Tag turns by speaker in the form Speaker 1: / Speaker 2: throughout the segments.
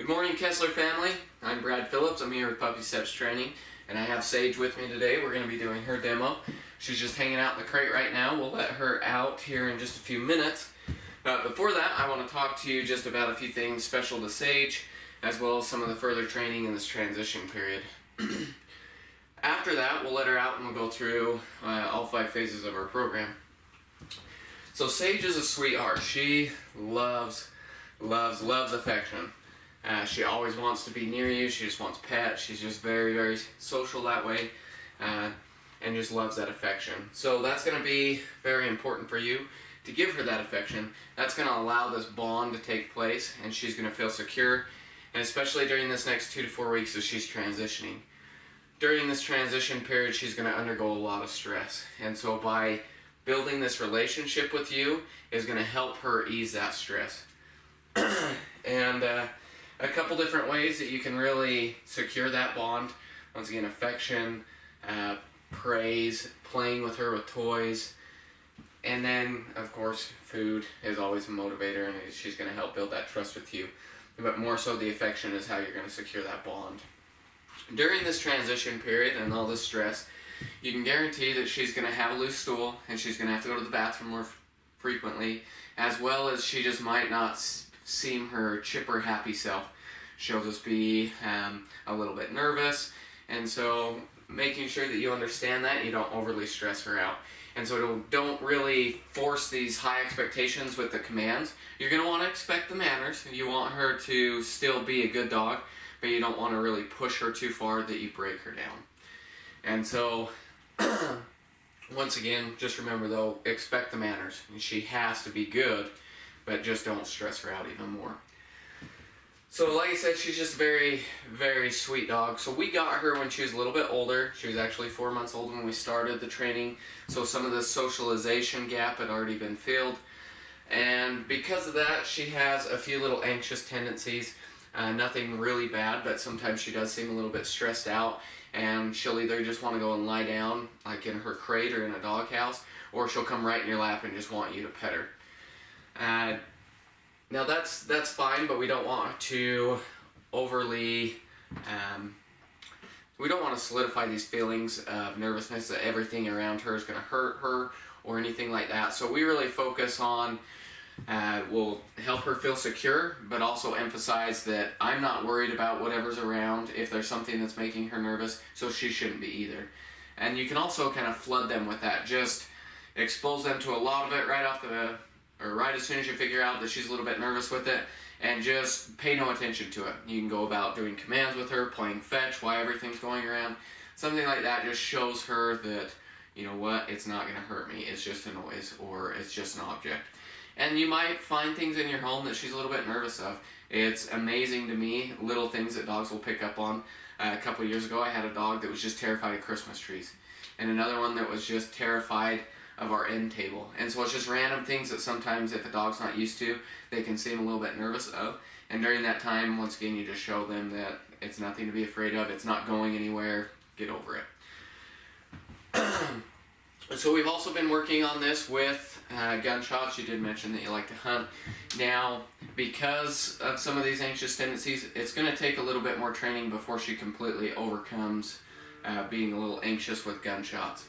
Speaker 1: morning, Kessler family. I'm Brad Phillips. I'm here with Puppy Steps Training, and I have Sage with me today. We're going to be doing her demo. She's just hanging out in the crate right now. We'll let her out here in just a few minutes. But before that, I want to talk to you just about a few things special to Sage, as well as some of the further training in this transition period. After that, we'll let her out and we'll go through all 5 phases of our program. So Sage is a sweetheart. She loves affection. She always wants to be near you. She just wants pets. She's just very social that way, and just loves that affection. So that's going to be very important for you to give her that affection. That's going to allow this bond to take place, and she's going to feel secure, and especially during this next 2 to 4 weeks as she's transitioning. During this transition period, she's going to undergo a lot of stress, and so by building this relationship with you is going to help her ease that stress. And a couple different ways that you can really secure that bond. Once again, affection, praise, playing with her with toys, and then of course food is always a motivator, and she's going to help build that trust with you. But more so, the affection is how you're going to secure that bond. During this transition period and all this stress, you can guarantee that she's going to have a loose stool, and she's going to have to go to the bathroom more frequently, as well as she just might not seem her chipper, happy self. She'll just be a little bit nervous, and so making sure that you understand that, you don't overly stress her out. And so don't really force these high expectations with the commands. You're going to want to expect the manners. You want her to still be a good dog, but you don't want to really push her too far that you break her down. And so, once again, just remember though, expect the manners. She has to be good, but just don't stress her out even more. So like I said, she's just a very sweet dog. So we got her when she was a little bit older. She was actually 4 months old when we started the training. So some of the socialization gap had already been filled. And because of that, she has a few little anxious tendencies. Nothing really bad, but sometimes she does seem a little bit stressed out. And she'll either just want to go and lie down, like in her crate or in a doghouse, or she'll come right in your lap and just want you to pet her. Now that's fine, but we don't want to overly, we don't want to solidify these feelings of nervousness that everything around her is going to hurt her or anything like that. So we really focus on, we'll help her feel secure, but also emphasize that I'm not worried about whatever's around. If there's something that's making her nervous, so she shouldn't be either. And you can also kind of flood them with that. Just expose them to a lot of it right as soon as you figure out that she's a little bit nervous with it, and just pay no attention to it. You can go about doing commands with her, playing fetch while everything's going around. Something like that just shows her that, you know what, it's not going to hurt me. It's just a noise, or it's just an object. And you might find things in your home that she's a little bit nervous of. It's amazing to me, little things that dogs will pick up on. A couple of years ago, I had a dog that was just terrified of Christmas trees, and another one that was just terrified of our end table. And so it's just random things that sometimes, if a dog's not used to, they can seem a little bit nervous of. And during that time, once again, you just show them that it's nothing to be afraid of. It's not going anywhere. Get over it. So we've also been working on this with gunshots. You did mention that you like to hunt. Now, because of some of these anxious tendencies, it's going to take a little bit more training before she completely overcomes being a little anxious with gunshots.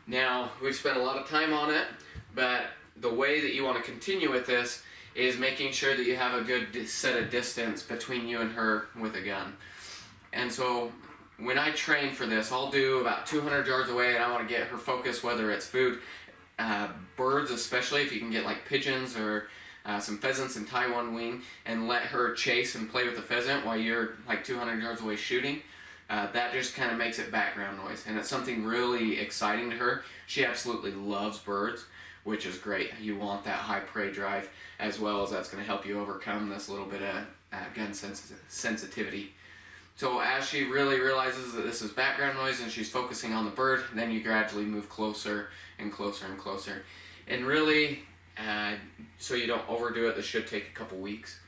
Speaker 1: Now, we've spent a lot of time on it, but the way that you want to continue with this is making sure that you have a good set of distance between you and her with a gun. And so when I train for this, I'll do about 200 yards away, and I want to get her focused, whether it's food, birds especially, if you can get like pigeons or some pheasants and tie one wing, and let her chase and play with the pheasant while you're like 200 yards away shooting. That just kind of makes it background noise, and it's something really exciting to her. She absolutely loves birds, which is great. You want that high prey drive, as well as that's going to help you overcome this little bit of gun sensitivity. So as she really realizes that this is background noise and she's focusing on the bird, then you gradually move closer and closer and closer. And really, so you don't overdo it, this should take a couple weeks.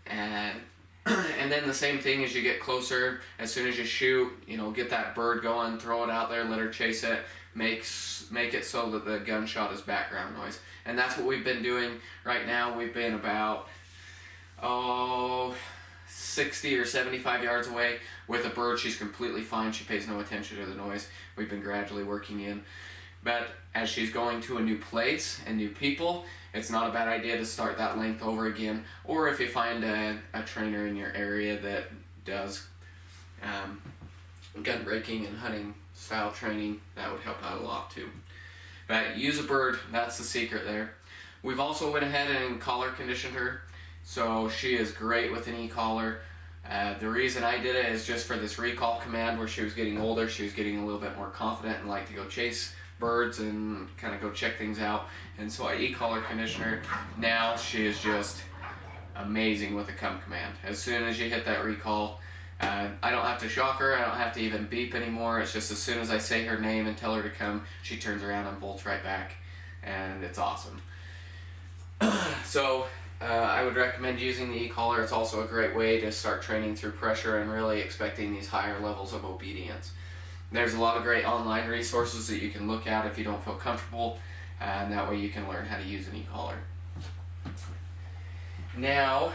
Speaker 1: And then the same thing as you get closer, as soon as you shoot, get that bird going, throw it out there, let her chase it, make it so that the gunshot is background noise. And that's what we've been doing right now. We've been about, 60 or 75 yards away. With a bird, she's completely fine. She pays no attention to the noise. We've been gradually working in. But as she's going to a new place and new people, it's not a bad idea to start that length over again. Or if you find a trainer in your area that does gun breaking and hunting style training, that would help out a lot too. But use a bird, that's the secret there. We've also went ahead and collar conditioned her, so she is great with an e-collar. The reason I did it is just for this recall command where she was getting older, she was getting a little bit more confident and liked to go chase birds and kind of go check things out, and so I e-collar conditioned her. Now she is just amazing with the come command. As soon as you hit that recall, I don't have to shock her, I don't have to even beep anymore. It's just as soon as I say her name and tell her to come, she turns around and bolts right back, and it's awesome. So I would recommend using the e-collar. It's also a great way to start training through pressure and really expecting these higher levels of obedience. There's a lot of great online resources that you can look at if you don't feel comfortable, and that way you can learn how to use an e-collar. Now,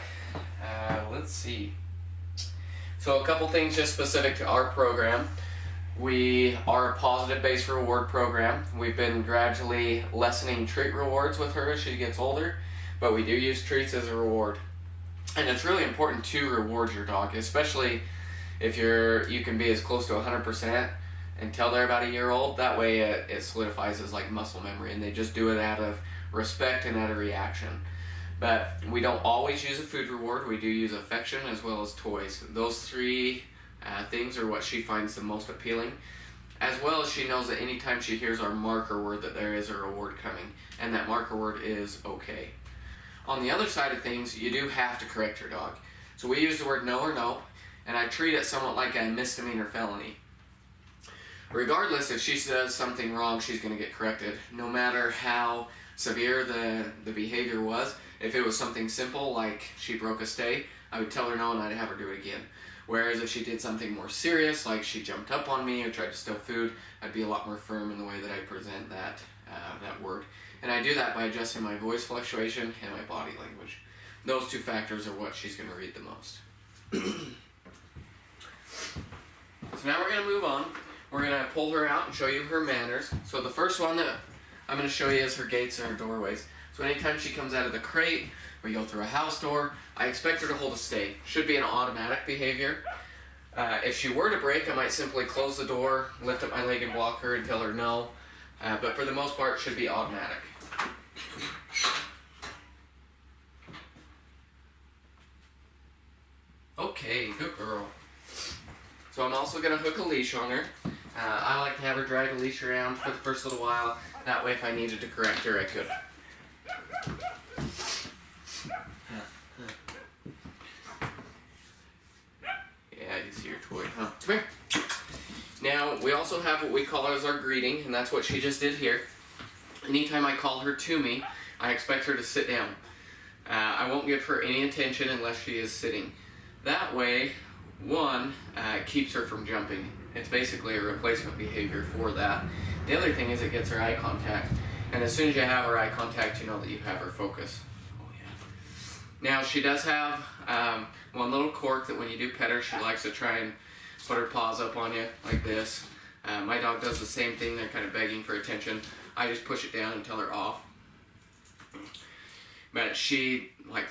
Speaker 1: let's see. So a couple things just specific to our program. We are a positive-based reward program. We've been gradually lessening treat rewards with her as she gets older, but we do use treats as a reward. And it's really important to reward your dog, especially if you can be as close to 100% until they're about a year old. That way it solidifies as like muscle memory, and they just do it out of respect and out of reaction. But we don't always use a food reward. We do use affection as well as toys. Those three things are what she finds the most appealing, as well as she knows that anytime she hears our marker word that there is a reward coming, and that marker word is okay. On the other side of things, you do have to correct your dog. So we use the word no or nope, and I treat it somewhat like a misdemeanor felony. Regardless, if she says something wrong, she's going to get corrected, no matter how severe the behavior was. If it was something simple, like she broke a stay, I would tell her no and I'd have her do it again. Whereas if she did something more serious, like she jumped up on me or tried to steal food, I'd be a lot more firm in the way that I present that word. And I do that by adjusting my voice fluctuation and my body language. Those two factors are what she's going to read the most. So now we're going to move on. We're going to pull her out and show you her manners. So the first one that I'm going to show you is her gates and her doorways. So anytime she comes out of the crate, we go through a house door, I expect her to hold a stay. Should be an automatic behavior. If she were to break, I might simply close the door, lift up my leg and walk her and tell her no. But for the most part, it should be automatic. Okay, good girl. So I'm also going to hook a leash on her. I like to have her drag a leash around for the first little while. That way if I needed to correct her, I could. Yeah, you see your toy, huh? Come here. Now, we also have what we call as our greeting, and that's what she just did here. Anytime I call her to me, I expect her to sit down. I won't give her any attention unless she is sitting. That way, one, it keeps her from jumping. It's basically a replacement behavior for that. The other thing is it gets her eye contact. And as soon as you have her eye contact, you know that you have her focus. Oh, yeah. Now, she does have one little quirk that when you do pet her, she likes to try and put her paws up on you like this. My dog does the same thing. They're kind of begging for attention. I just push it down and tell her off. But she, like,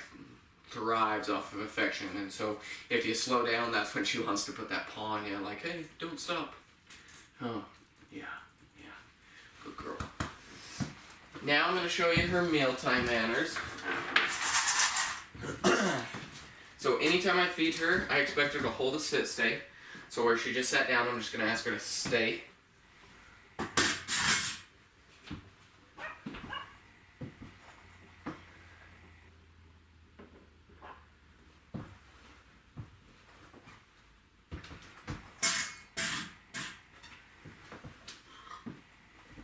Speaker 1: thrives off of affection, and so if you slow down, that's when she wants to put that paw on you, like, hey, don't stop. Oh, yeah, good girl. Now I'm going to show you her mealtime manners. So anytime I feed her, I expect her to hold a sit stay. So where she just sat down, I'm just going to ask her to stay.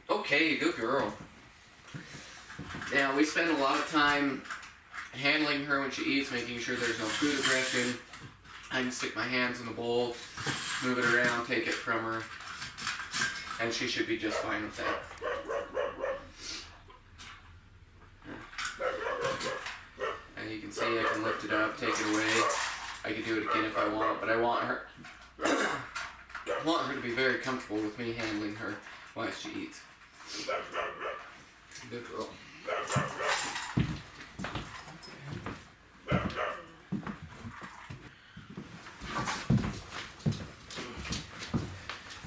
Speaker 1: Okay, good girl. Now, we spend a lot of time handling her when she eats, making sure there's no food aggression. I can stick my hands in the bowl, move it around, take it from her, and she should be just fine with that. And you can see I can lift it up, take it away. I could do it again if I want, but I want her to be very comfortable with me handling her while she eats. Good girl.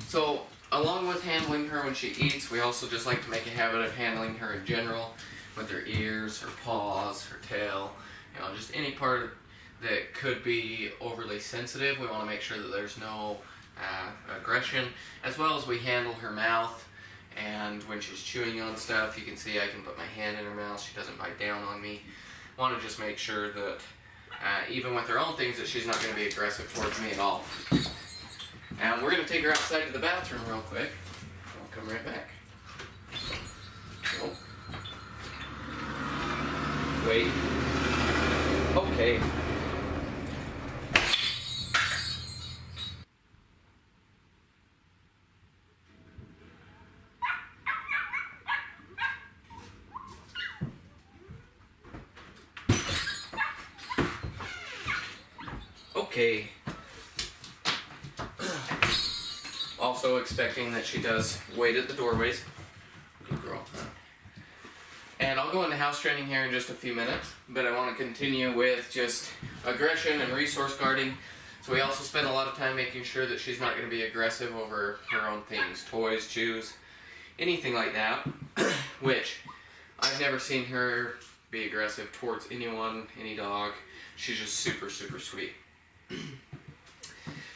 Speaker 1: So, along with handling her when she eats, we also just like to make a habit of handling her in general, with her ears, her paws, her tail, just any part that could be overly sensitive. We want to make sure that there's no aggression, as well as we handle her mouth. And when she's chewing on stuff, you can see I can put my hand in her mouth. She doesn't bite down on me. Want to just make sure that even with her own things, that she's not going to be aggressive towards me at all. And we're going to take her outside to the bathroom real quick. I'll come right back. Oh. Wait. Okay. Okay. Also expecting that she does wait at the doorways. Good girl. And I'll go into house training here in just a few minutes, but I want to continue with just aggression and resource guarding. So we also spend a lot of time making sure that she's not going to be aggressive over her own things, toys, chews, anything like that, which I've never seen her be aggressive towards anyone, any dog. She's just super, super sweet.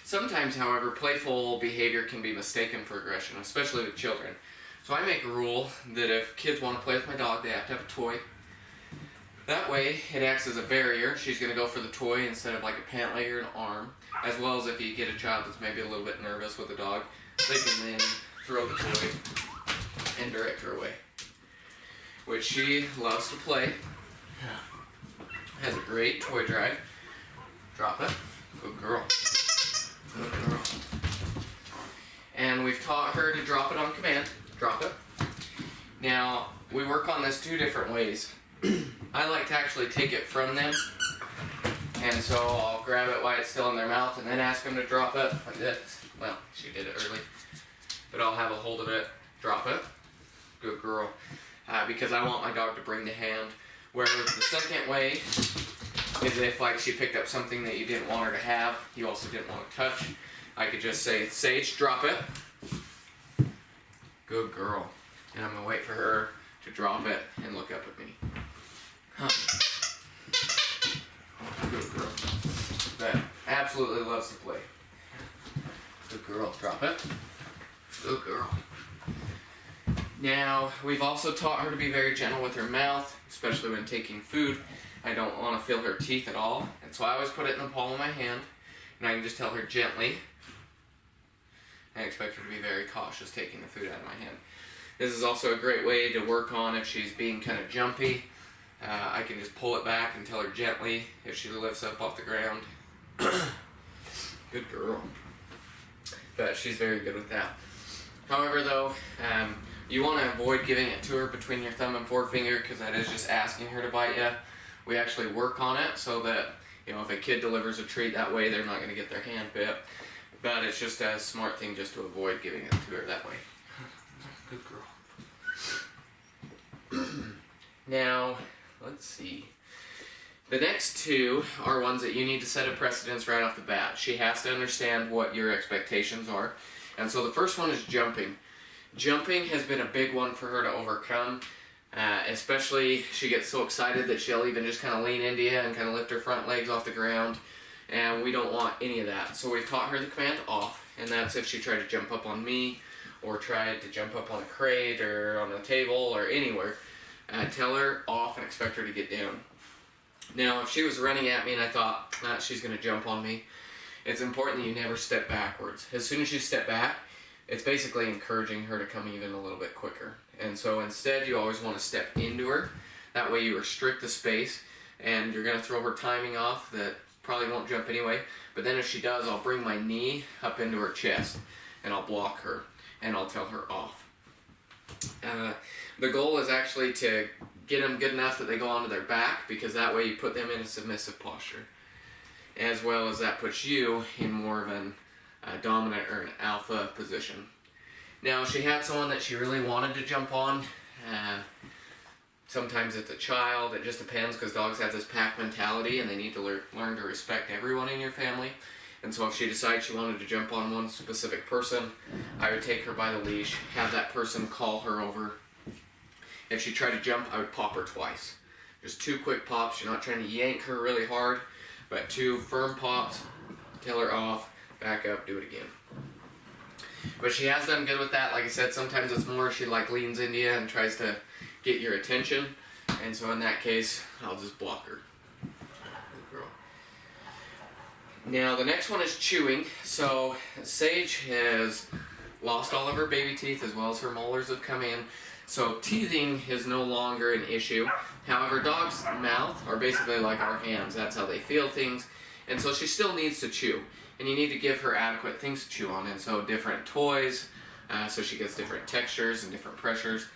Speaker 1: Sometimes, however, playful behavior can be mistaken for aggression, especially with children. So I make a rule that if kids want to play with my dog, they have to have a toy. That way, it acts as a barrier. She's going to go for the toy instead of like a pant leg or an arm. As well as if you get a child that's maybe a little bit nervous with a dog, they can then throw the toy and direct her away. Which she loves to play. Has a great toy drive. Drop it. Good girl. Good girl. And we've taught her to drop it on command. Drop it. Now, we work on this two different ways. I like to actually take it from them. And so I'll grab it while it's still in their mouth and then ask them to drop it like this. Well, she did it early. But I'll have a hold of it. Drop it. Good girl. Because I want my dog to bring the hand. Whereas the second way is if like she picked up something that you didn't want her to have, you also didn't want to touch, I could just say, Sage, drop it. Good girl. And I'm going to wait for her to drop it and look up at me. Huh. Good girl. That absolutely loves to play. Good girl. Drop it. Good girl. Now, we've also taught her to be very gentle with her mouth, especially when taking food. I don't want to feel her teeth at all, and so I always put it in the palm of my hand, and I can just tell her gently. I expect her to be very cautious taking the food out of my hand. This is also a great way to work on if she's being kind of jumpy. I can just pull it back and tell her gently if she lifts up off the ground. Good girl. But she's very good with that. However, though, you want to avoid giving it to her between your thumb and forefinger because that is just asking her to bite you. We actually work on it so that, if a kid delivers a treat that way, they're not going to get their hand bit. But it's just a smart thing just to avoid giving it to her that way. Good girl. Now, let's see. The next two are ones that you need to set a precedence right off the bat. She has to understand what your expectations are. And so the first one is jumping. Jumping has been a big one for her to overcome. Especially, she gets so excited that she'll even just kind of lean into you and kind of lift her front legs off the ground. And we don't want any of that. So we've taught her the command off. And that's if she tried to jump up on me or tried to jump up on a crate or on a table or anywhere. Tell her off and expect her to get down. Now, if she was running at me and I thought, she's going to jump on me, it's important that you never step backwards. As soon as you step back, it's basically encouraging her to come even a little bit quicker. And so instead, you always want to step into her. That way you restrict the space, and you're going to throw her timing off that probably won't jump anyway. But then if she does, I'll bring my knee up into her chest, and I'll block her, and I'll tell her off. The goal is actually to get them good enough that they go onto their back, because that way you put them in a submissive posture. as well as that puts you in more of an dominant or an alpha position. Now, if she had someone that she really wanted to jump on, sometimes it's a child, it just depends, because dogs have this pack mentality and they need to learn to respect everyone in your family. And so if she decides she wanted to jump on one specific person, I would take her by the leash, have that person call her over. If she tried to jump, I would pop her twice. Just 2 quick pops. You're not trying to yank her really hard, but 2 firm pops, tell her off, back up, do it again. But she has done good with that. Like I said, sometimes it's more she leans into you and tries to get your attention, and so in that case, I'll just block her. Good girl. Now the next one is chewing. So Sage has lost all of her baby teeth as well as her molars have come in. So teething is no longer an issue. However, dogs' mouth are basically like our hands. That's how they feel things. And so she still needs to chew. And you need to give her adequate things to chew on. And so different toys, so she gets different textures and different pressures.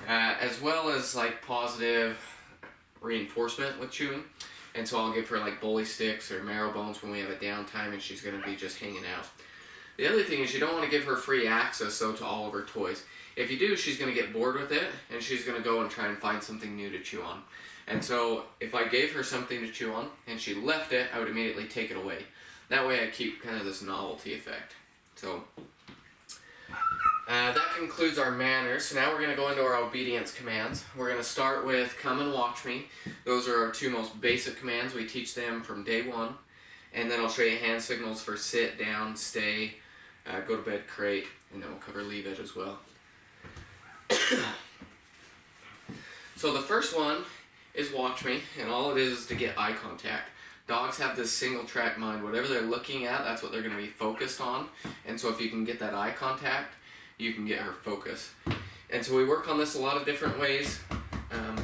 Speaker 1: As well as positive reinforcement with chewing. And so I'll give her bully sticks or marrow bones when we have a downtime and she's going to be just hanging out. The other thing is you don't want to give her free access to all of her toys. If you do, she's going to get bored with it and she's going to go and try and find something new to chew on. And so if I gave her something to chew on and she left it, I would immediately take it away. That way I keep kind of this novelty effect. So that concludes our manners. So now we're going to go into our obedience commands. We're going to start with come and watch me. Those are our 2 most basic commands. We teach them from day 1. And then I'll show you hand signals for sit, down, stay, go to bed, crate, and then we'll cover leave it as well. So the first one is watch me, and all it is to get eye contact. Dogs have this single track mind. Whatever they're looking at, that's what they're going to be focused on. And so if you can get that eye contact, you can get her focus. And so we work on this a lot of different ways.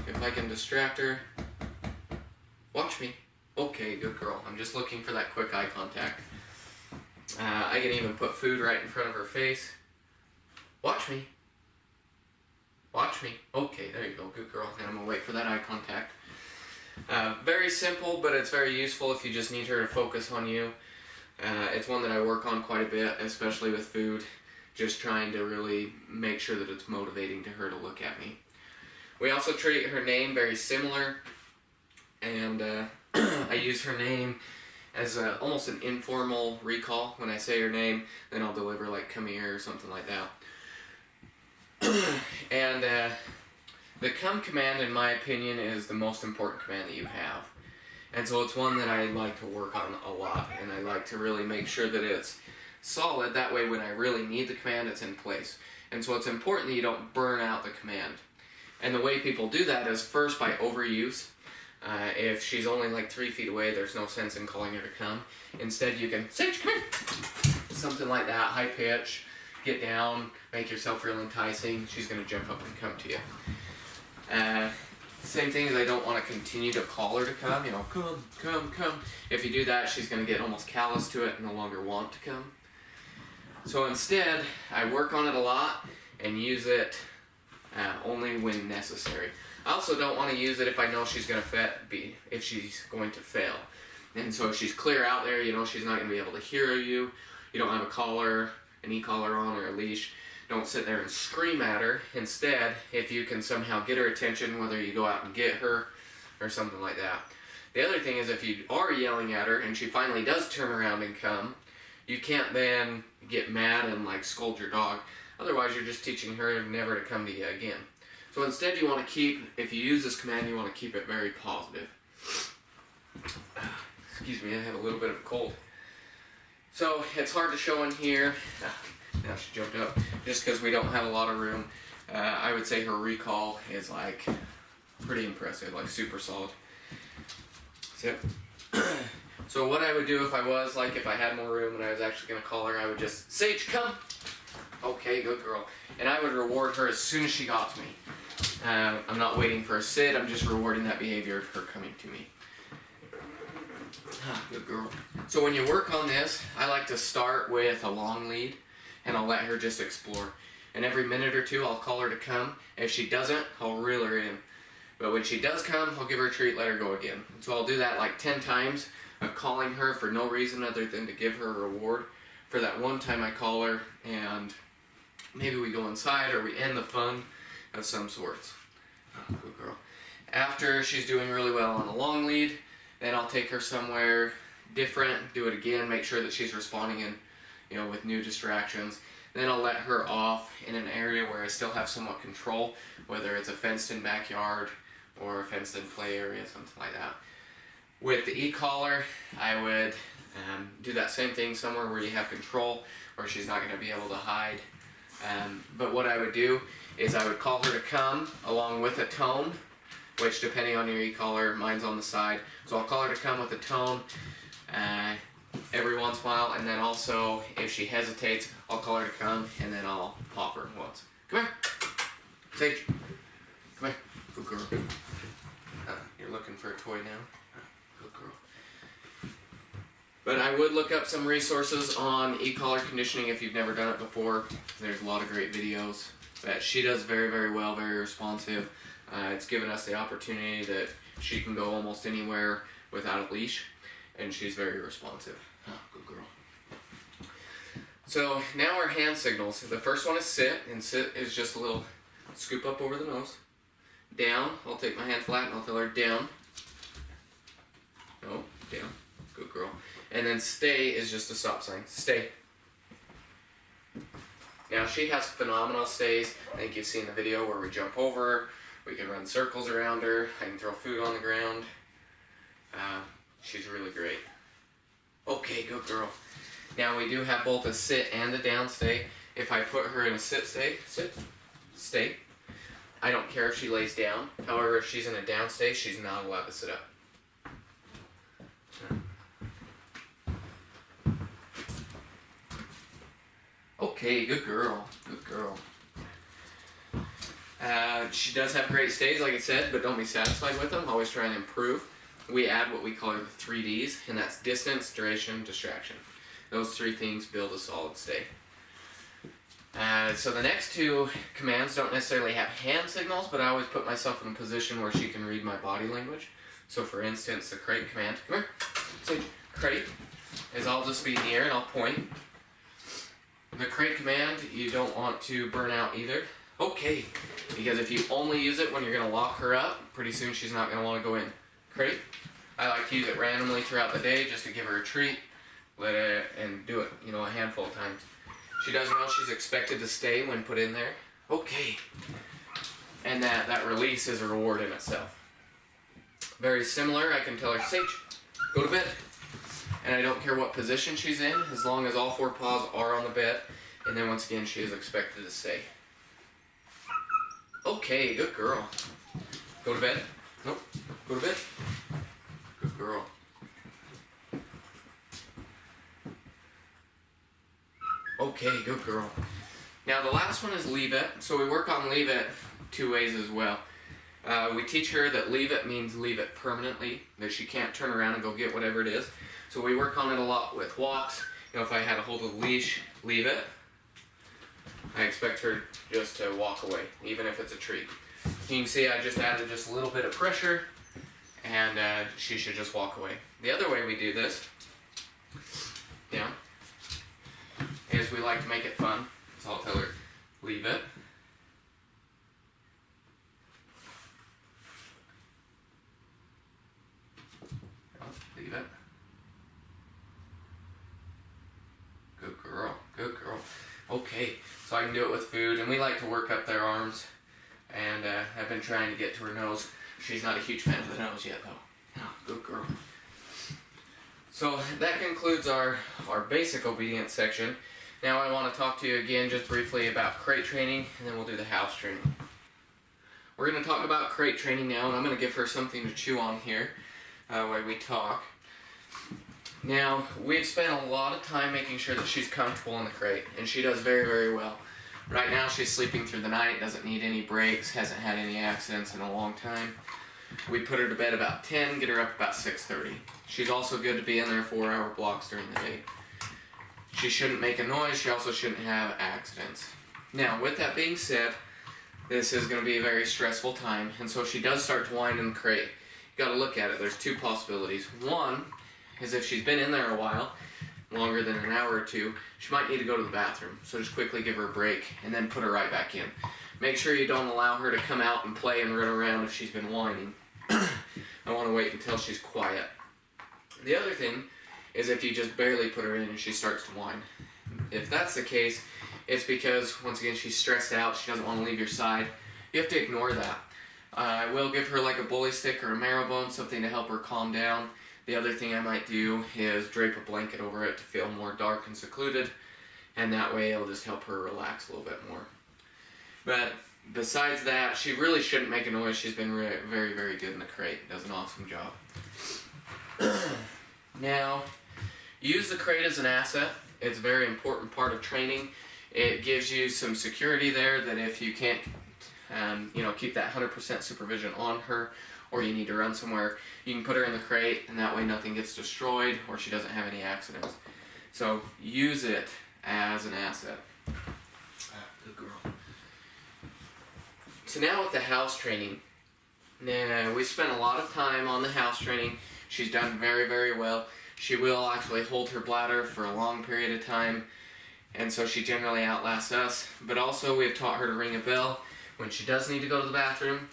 Speaker 1: If I can distract her. Watch me. Okay, good girl. I'm just looking for that quick eye contact. I can even put food right in front of her face. Watch me. Watch me. Okay, there you go. Good girl. And I'm going to wait for that eye contact. Very simple, but it's very useful if you just need her to focus on you. It's one that I work on quite a bit, especially with food. Just trying to really make sure that it's motivating to her to look at me. We also treat her name very similar. And I use her name as almost an informal recall. When I say her name, then I'll deliver come here or something like that. And the come command, in my opinion, is the most important command that you have. And so it's one that I like to work on a lot, and I like to really make sure that it's solid. That way when I really need the command, it's in place. And so it's important that you don't burn out the command. And the way people do that is first by overuse. If she's only 3 feet away, there's no sense in calling her to come. Instead, you can, Sage, come here! Something like that, high pitch, get down, make yourself real enticing. She's going to jump up and come to you. Same thing as I don't want to continue to call her to come, come, come, come. If you do that, she's going to get almost callous to it and no longer want to come. So instead, I work on it a lot and use it only when necessary. I also don't want to use it if I know she's going to fail. And so if she's clear out there, she's not going to be able to hear you. You don't have a collar, an e-collar on, or a leash. Don't sit there and scream at her. Instead, if you can somehow get her attention, whether you go out and get her or something like that. The other thing is if you are yelling at her and she finally does turn around and come, you can't then get mad and scold your dog. Otherwise, you're just teaching her never to come to you again. So instead, you want to keep, if you use this command, you want to keep it very positive. Excuse me, I have a little bit of a cold. So it's hard to show in here. Now she jumped up. Just because we don't have a lot of room. I would say her recall is pretty impressive, super solid. That's it. So what I would do if I had more room and I was actually going to call her, I would just, Sage, come! Okay, good girl. And I would reward her as soon as she got to me. I'm not waiting for a sit, I'm just rewarding that behavior of her coming to me. Good girl. So when you work on this, I like to start with a long lead, and I'll let her just explore. And every minute or two, I'll call her to come. If she doesn't, I'll reel her in. But when she does come, I'll give her a treat, let her go again. So I'll do that 10 times of calling her for no reason other than to give her a reward for that one time I call her, and maybe we go inside or we end the fun of some sorts. Oh, good girl. After she's doing really well on the long lead, then I'll take her somewhere different, do it again, make sure that she's responding in, with new distractions. Then I'll let her off in an area where I still have somewhat control, whether it's a fenced-in backyard or a fenced-in play area, something like that. With the e-collar, I would do that same thing somewhere where you have control, where she's not going to be able to hide. But what I would do is I would call her to come along with a tone, which depending on your e-collar, mine's on the side. So I'll call her to come with a tone every once in a while, and then also if she hesitates, I'll call her to come and then I'll pop her once. Come here, Sage. Come here, good girl. You're looking for a toy now. Good girl. But I would look up some resources on e-collar conditioning if you've never done it before. There's a lot of great videos. But she does very, very well, very responsive. It's given us the opportunity that she can go almost anywhere without a leash, and she's very responsive. Oh, good girl. So now our hand signals. The first one is sit, and sit is just a little scoop up over the nose. Down, I'll take my hand flat and I'll tell her down. No, down. Good girl. And then stay is just a stop sign. Stay. Now she has phenomenal stays. I think you've seen the video where we jump over her. We can run circles around her. I can throw food on the ground. She's really great. Okay, good girl. Now we do have both a sit and a down stay. If I put her in a sit stay, sit, stay. I don't care if she lays down. However, if she's in a down stay, she's not allowed to sit up. Okay, good girl. Good girl. She does have great stays, like I said, but don't be satisfied with them. Always try and improve. We add what we call the 3 Ds, and that's distance, duration, distraction. Those 3 things build a solid stay. So the next 2 commands don't necessarily have hand signals, but I always put myself in a position where she can read my body language. So for instance, the crate command, come here, say crate, is I'll just be in the air and I'll point. The crate command, you don't want to burn out either. Okay, because if you only use it when you're going to lock her up, pretty soon she's not going to want to go in. Crate, I like to use it randomly throughout the day just to give her a treat, and do it, a handful of times. She does know she's expected to stay when put in there. Okay, and that release is a reward in itself. Very similar, I can tell her, Sage, go to bed. And I don't care what position she's in, as long as all 4 paws are on the bed, and then once again she is expected to stay. Okay, good girl. Go to bed. Nope. Go to bed. Good girl. Okay, good girl. Now the last one is leave it. So we work on leave it 2 ways as well. We teach her that leave it means leave it permanently, that she can't turn around and go get whatever it is. So we work on it a lot with walks. If I had a hold of the leash, leave it. I expect her just to walk away, even if it's a treat. You can see I just added just a little bit of pressure, and she should just walk away. The other way we do this, is we like to make it fun. So I'll tell her, leave it. Leave it. Good girl, good girl. Okay, so I can do it with food, and we like to work up their arms, and I've been trying to get to her nose. She's not a huge fan of the nose yet, though. Oh, good girl. So that concludes our basic obedience section. Now I want to talk to you again just briefly about crate training, and then we'll do the house training. We're going to talk about crate training now, and I'm going to give her something to chew on here while we talk. Now, we've spent a lot of time making sure that she's comfortable in the crate, and she does very, very well. Right now, she's sleeping through the night, doesn't need any breaks, hasn't had any accidents in a long time. We put her to bed about 10, get her up about 6:30. She's also good to be in there 4-hour blocks during the day. She shouldn't make a noise, she also shouldn't have accidents. Now, with that being said, this is going to be a very stressful time, and so if she does start to whine in the crate, you got to look at it. There's 2 possibilities. One is if she's been in there a while, longer than an hour or two, she might need to go to the bathroom. So just quickly give her a break and then put her right back in. Make sure you don't allow her to come out and play and run around if she's been whining. I want to wait until she's quiet. The other thing is if you just barely put her in and she starts to whine. If that's the case, it's because, once again, she's stressed out, she doesn't want to leave your side. You have to ignore that. I will give her like a bully stick or a marrow bone, something to help her calm down. The other thing I might do is drape a blanket over it to feel more dark and secluded, and that way it'll just help her relax a little bit more. But besides that, she really shouldn't make a noise. She's been very, very good in the crate. Does an awesome job. Now, use the crate as an asset. It's a very important part of training. It gives you some security there that if you can't keep that 100% supervision on her, or you need to run somewhere, you can put her in the crate, and that way nothing gets destroyed or she doesn't have any accidents. So use it as an asset. Good girl. So now with the house training, we spent a lot of time on the house training. She's done very, very well. She will actually hold her bladder for a long period of time, and so she generally outlasts us. But also we've taught her to ring a bell when she does need to go to the bathroom,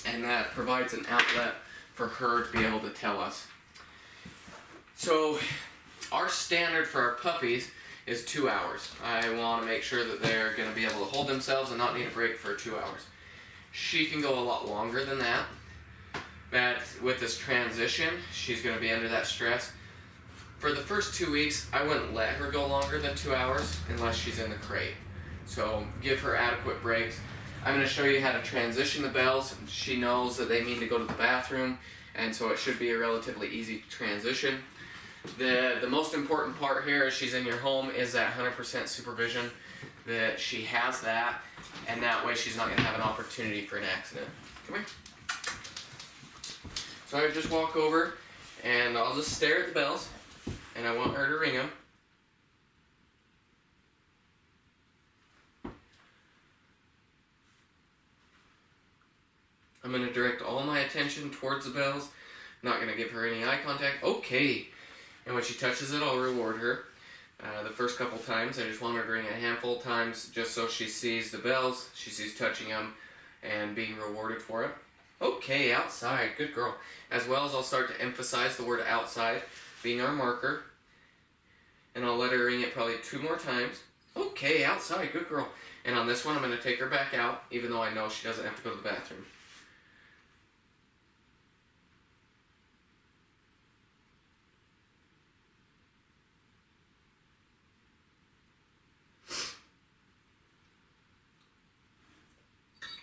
Speaker 1: and that provides an outlet for her to be able to tell us. So our standard for our puppies is 2 hours. I want to make sure that they're going to be able to hold themselves and not need a break for 2 hours. She can go a lot longer than that, but with this transition, she's going to be under that stress. For the first 2 weeks, I wouldn't let her go longer than 2 hours unless she's in the crate. So give her adequate breaks. I'm going to show you how to transition the bells. She knows that they mean to go to the bathroom, and so it should be a relatively easy transition. The most important part here as she's in your home is that 100% supervision, that she has that, and that way she's not going to have an opportunity for an accident. Come here. So I just walk over, and I'll just stare at the bells, and I want her to ring them. I'm going to direct all my attention towards the bells. I'm not going to give her any eye contact. Okay. And when she touches it, I'll reward her. The first couple times, I just want her to ring a handful of times just so she sees the bells, she sees touching them, and being rewarded for it. Okay, outside. Good girl. As well as I'll start to emphasize the word outside, being our marker. And I'll let her ring it probably 2 more times. Okay, outside. Good girl. And on this one, I'm going to take her back out, even though I know she doesn't have to go to the bathroom.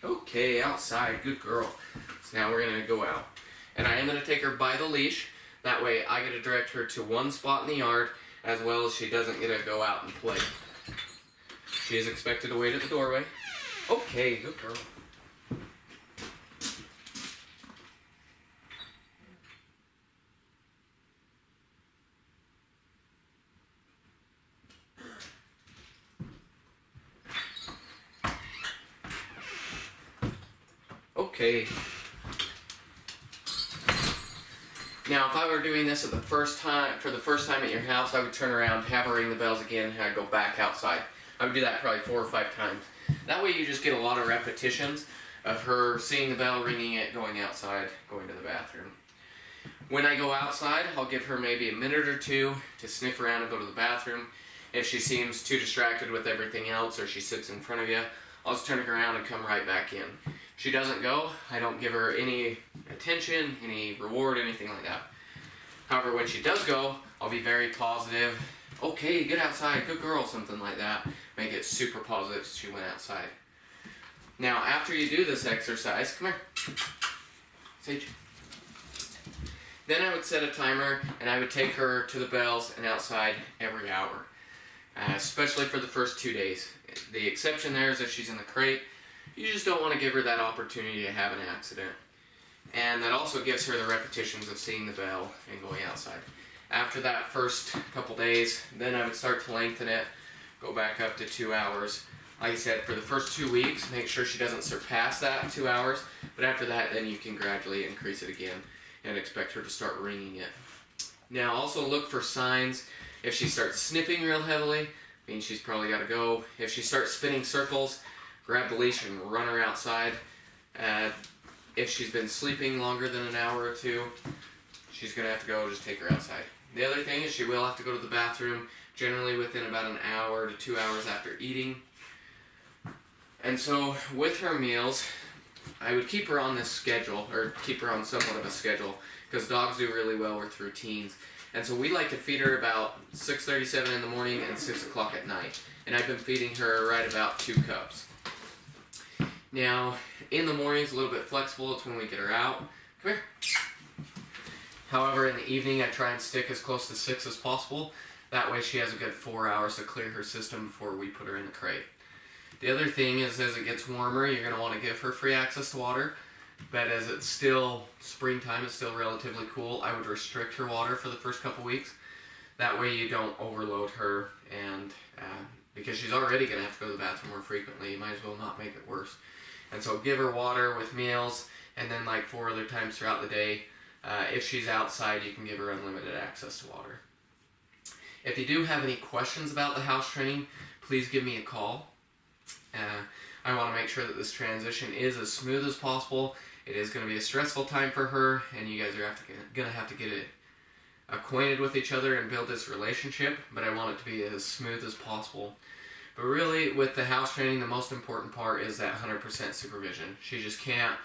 Speaker 1: Okay, outside, good girl. So now we're going to go out. And I am going to take her by the leash. That way I get to direct her to one spot in the yard, as well as she doesn't get to go out and play. She is expected to wait at the doorway. Okay, good girl. Okay. Now, if I were doing this for the first time at your house, I would turn around, have her ring the bells again, and I'd go back outside. I would do that probably 4 or 5 times. That way you just get a lot of repetitions of her seeing the bell, ringing it, going outside, going to the bathroom. When I go outside, I'll give her maybe a minute or 2 to sniff around and go to the bathroom. If she seems too distracted with everything else, or she sits in front of you, I'll just turn her around and come right back in. If she doesn't go, I don't give her any attention, any reward, anything like that. However, when she does go, I'll be very positive. Okay, get outside, good girl, something like that. Make it super positive she went outside. Now, after you do this exercise, come here, Sage. Then I would set a timer, and I would take her to the bells and outside every hour, especially for the first 2 days. The exception there is if she's in the crate. You just don't want to give her that opportunity to have an accident. And that also gives her the repetitions of seeing the bell and going outside. After that first couple days, then I would start to lengthen it, go back up to 2 hours. Like I said, for the first 2 weeks, make sure she doesn't surpass that 2 hours. But after that, then you can gradually increase it again and expect her to start ringing it. Now also look for signs. If she starts sniffing real heavily, means she's probably got to go. If she starts spinning circles, grab the leash and run her outside. If she's been sleeping longer than an hour or two, she's going to have to go. Just take her outside. The other thing is she will have to go to the bathroom, generally within about an hour to 2 hours after eating. And so with her meals, I would keep her on this schedule, or keep her on somewhat of a schedule, because dogs do really well with routines. And so we like to feed her about 6:37 in the morning and 6 o'clock at night. And I've been feeding her right about 2 cups. Now, in the mornings, a little bit flexible. It's when we get her out. Come here. However, in the evening, I try and stick as close to 6 as possible. That way she has a good 4 hours to clear her system before we put her in the crate. The other thing is, as it gets warmer, you're going to want to give her free access to water. But as it's still springtime, it's still relatively cool, I would restrict her water for the first couple weeks. That way you don't overload her, and because she's already going to have to go to the bathroom more frequently, you might as well not make it worse. And so give her water with meals, and then like 4 other times throughout the day. If she's outside, you can give her unlimited access to water. If you do have any questions about the house training, please give me a call. I want to make sure that this transition is as smooth as possible. It is going to be a stressful time for her, and you guys are going to have to get acquainted with each other and build this relationship, but I want it to be as smooth as possible. But really, with the house training, the most important part is that 100% supervision. She just can't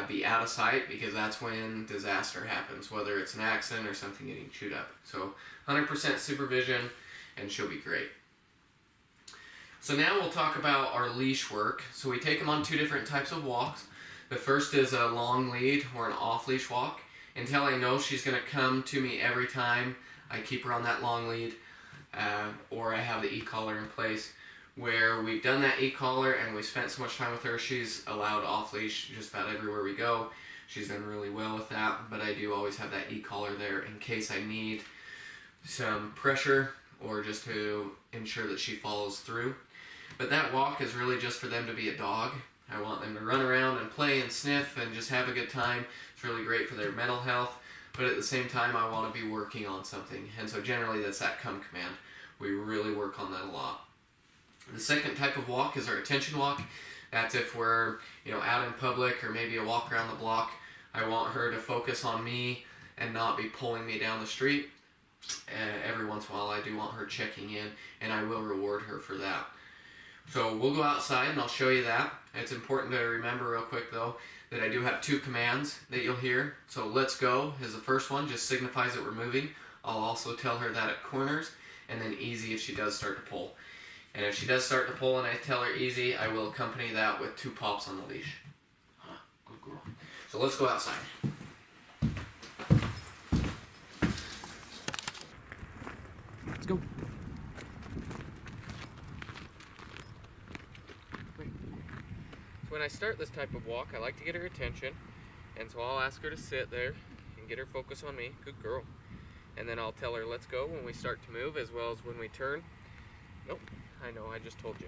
Speaker 1: be out of sight, because that's when disaster happens, whether it's an accident or something getting chewed up. So 100% supervision, and she'll be great. So now we'll talk about our leash work. So we take them on 2 different types of walks. The first is a long lead or an off-leash walk. Until I know she's going to come to me every time, I keep her on that long lead, or I have the e-collar in place. Where we've done that e-collar and we spent so much time with her, she's allowed off-leash just about everywhere we go. She's done really well with that, but I do always have that e-collar there in case I need some pressure or just to ensure that she follows through. But that walk is really just for them to be a dog. I want them to run around and play and sniff and just have a good time. It's really great for their mental health, but at the same time I want to be working on something. And so generally that's that come command. We really work on that a lot. The second type of walk is our attention walk. That's if we're out in public or maybe a walk around the block. I want her to focus on me and not be pulling me down the street. Every once in a while I do want her checking in, and I will reward her for that. So we'll go outside and I'll show you that. It's important to remember real quick though that I do have 2 commands that you'll hear. So let's go is the first one, just signifies that we're moving. I'll also tell her that at corners, and then easy if she does start to pull. And if she does start to pull and I tell her easy, I will accompany that with 2 pops on the leash. Good girl. So let's go outside. Let's go. So when I start this type of walk, I like to get her attention, and so I'll ask her to sit there and get her focus on me. Good girl. And then I'll tell her let's go when we start to move, as well as when we turn. Nope, I know, I just told you.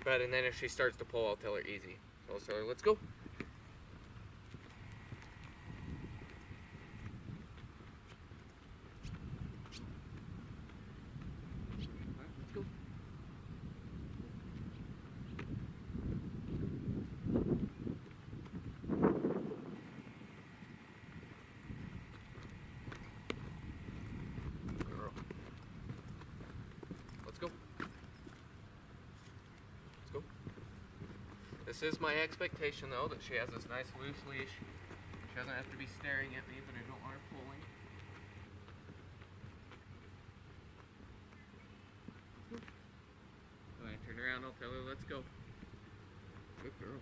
Speaker 1: And then if she starts to pull, I'll tell her easy. So I'll tell her let's go. Let's go. Girl. Let's go. Let's go. This is my expectation though, that she has this nice loose leash. She doesn't have to be staring at me, but I don't want her pulling. When I turn around, I'll tell her, let's go. Good girl.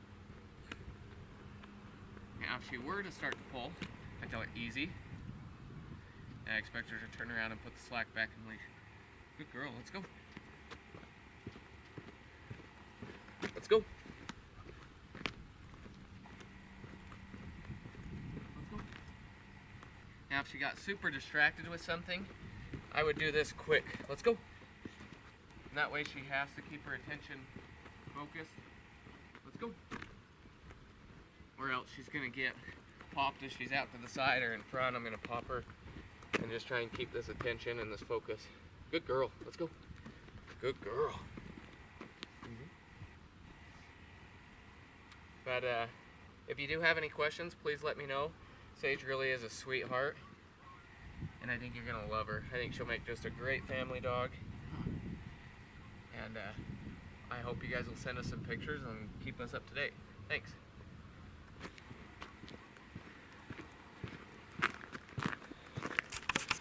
Speaker 1: Now, if she were to start to pull, I tell her easy. And I expect her to turn around and put the slack back in the leash. Good girl, let's go. Let's go. Let's go. Now, if she got super distracted with something, I would do this quick. Let's go. And that way she has to keep her attention focused. Let's go. Or else she's going to get popped as she's out to the side or in front. I'm gonna pop her and just try and keep this attention and this focus. Good girl. Let's go. Good girl. But if you do have any questions, please let me know. Sage really is a sweetheart, and I think you're gonna love her. I think she'll make just a great family dog. And I hope you guys will send us some pictures and keep us up to date. Thanks.